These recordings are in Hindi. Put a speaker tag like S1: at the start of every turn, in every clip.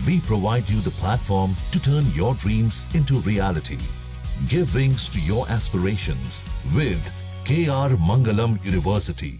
S1: We provide you the platform to turn your dreams into reality. Give wings to your aspirations with KR Mangalam University.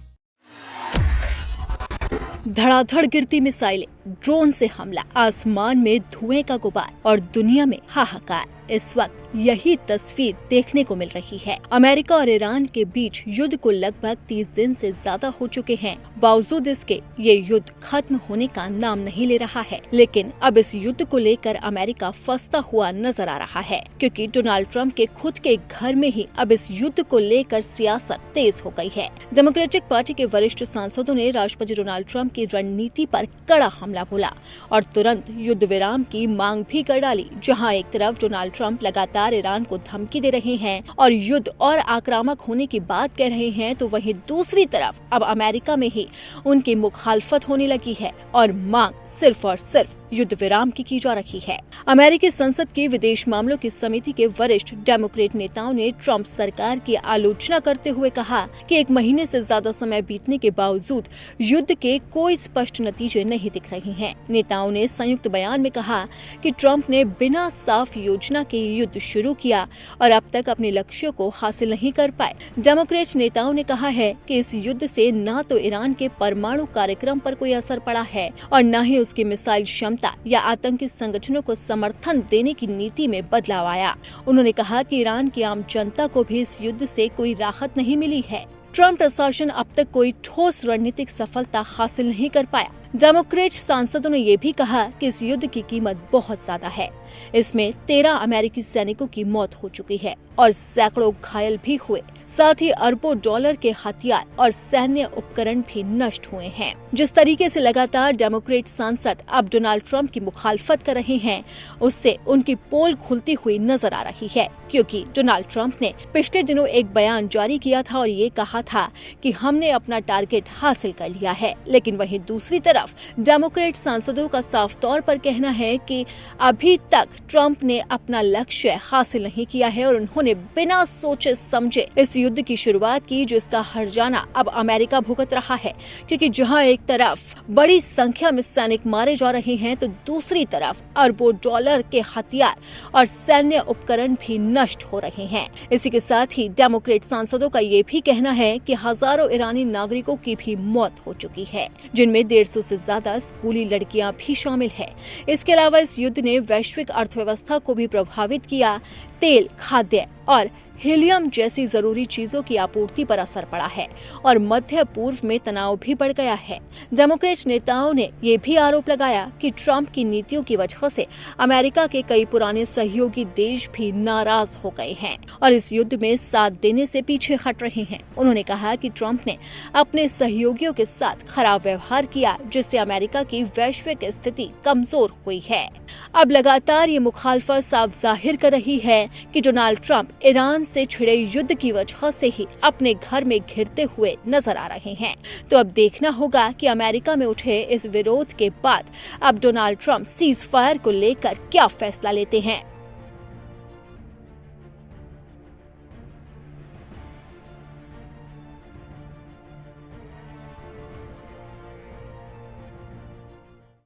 S2: धड़ाधड़ गिरती मिसाइलें, ड्रोन से हमला, आसमान में धुएं का गुबार और दुनिया में हाहाकार। इस वक्त यही तस्वीर देखने को मिल रही है। अमेरिका और ईरान के बीच युद्ध को लगभग 30 दिन से ज्यादा हो चुके हैं। बावजूद इसके ये युद्ध खत्म होने का नाम नहीं ले रहा है। लेकिन अब इस युद्ध को लेकर अमेरिका फंसता हुआ नजर आ रहा है, क्योंकि डोनाल्ड ट्रंप के खुद के घर में ही अब इस युद्ध को लेकर सियासत तेज हो गई है। डेमोक्रेटिक पार्टी के वरिष्ठ सांसदों ने राष्ट्रपति डोनाल्ड ट्रंप की रणनीति पर कड़ा हमला बोला और तुरंत युद्ध विराम की मांग भी कर डाली। जहां एक तरफ डोनाल्ड ट्रंप लगातार ईरान को धमकी दे रहे हैं और युद्ध और आक्रामक होने की बात कह रहे हैं, तो वहीं दूसरी तरफ अब अमेरिका में ही उनकी मुखालफत होने लगी है और मांग सिर्फ और सिर्फ युद्ध विराम की जा रही है। अमेरिकी संसद की विदेश मामलों की समिति के वरिष्ठ डेमोक्रेट नेताओं ने ट्रंप सरकार की आलोचना करते हुए कहा कि 1 महीने से ज्यादा समय बीतने के बावजूद युद्ध के कोई स्पष्ट नतीजे नहीं दिख रहे हैं। नेताओं ने संयुक्त बयान में कहा कि ट्रंप ने बिना साफ योजना के युद्ध शुरू किया और अब तक अपने लक्ष्यों को हासिल नहीं कर पाए। डेमोक्रेट नेताओं ने कहा है कि इस युद्ध से न तो ईरान के परमाणु कार्यक्रम पर कोई असर पड़ा है और न ही उसकी मिसाइल क्षमता या आतंकी संगठनों को समर्थन देने की नीति में बदलाव आया। उन्होंने कहा कि ईरान की आम जनता को भी इस युद्ध से कोई राहत नहीं मिली है। ट्रंप प्रशासन अब तक कोई ठोस रणनीतिक सफलता हासिल नहीं कर पाया। डेमोक्रेट सांसदों ने ये भी कहा कि इस युद्ध की कीमत बहुत ज्यादा है। इसमें 13 अमेरिकी सैनिकों की मौत हो चुकी है और सैकड़ों घायल भी हुए। साथ ही अरबों डॉलर के हथियार और सैन्य उपकरण भी नष्ट हुए हैं। जिस तरीके से लगातार डेमोक्रेट सांसद अब डोनाल्ड ट्रंप की मुखालफत कर रहे हैं, उससे उनकी पोल खुलती हुई नजर आ रही है, क्योंकि डोनाल्ड ट्रंप ने पिछले दिनों एक बयान जारी किया था और ये कहा था कि हमने अपना टारगेट हासिल कर लिया है। लेकिन वहीं दूसरी तरफ डेमोक्रेट सांसदों का साफ तौर पर कहना है कि अभी तक ट्रंप ने अपना लक्ष्य हासिल नहीं किया है और उन्होंने बिना सोचे समझे इस युद्ध की शुरुआत की, जिसका हर्जाना अब अमेरिका भुगत रहा है। क्योंकि जहां एक तरफ बड़ी संख्या में सैनिक मारे जा रहे हैं, तो दूसरी तरफ अरबों डॉलर के हथियार और सैन्य उपकरण भी नष्ट हो रहे हैं। इसी के साथ ही डेमोक्रेट सांसदों का ये भी कहना है कि हजारों ईरानी नागरिकों की भी मौत हो चुकी है, जिनमें 150 से ज्यादा स्कूली लड़कियां भी शामिल है। इसके अलावा इस युद्ध ने वैश्विक अर्थव्यवस्था को भी प्रभावित किया। तेल, खाद्य और हीलियम जैसी जरूरी चीजों की आपूर्ति पर असर पड़ा है और मध्य पूर्व में तनाव भी बढ़ गया है। डेमोक्रेट नेताओं ने ये भी आरोप लगाया कि ट्रंप की नीतियों की वजह से अमेरिका के कई पुराने सहयोगी देश भी नाराज हो गए हैं और इस युद्ध में साथ देने से पीछे हट रहे हैं। उन्होंने कहा कि ट्रंप ने अपने सहयोगियों के साथ खराब व्यवहार किया, जिससे अमेरिका की वैश्विक स्थिति कमजोर हुई है। अब लगातार ये मुखालफत साफ जाहिर कर रही है कि डोनाल्ड ट्रंप ईरान से छिड़े युद्ध की वजह से ही अपने घर में घिरते हुए नजर आ रहे हैं। तो अब देखना होगा कि अमेरिका में उठे इस विरोध के बाद अब डोनाल्ड ट्रंप सीज फायर को लेकर क्या फैसला लेते हैं।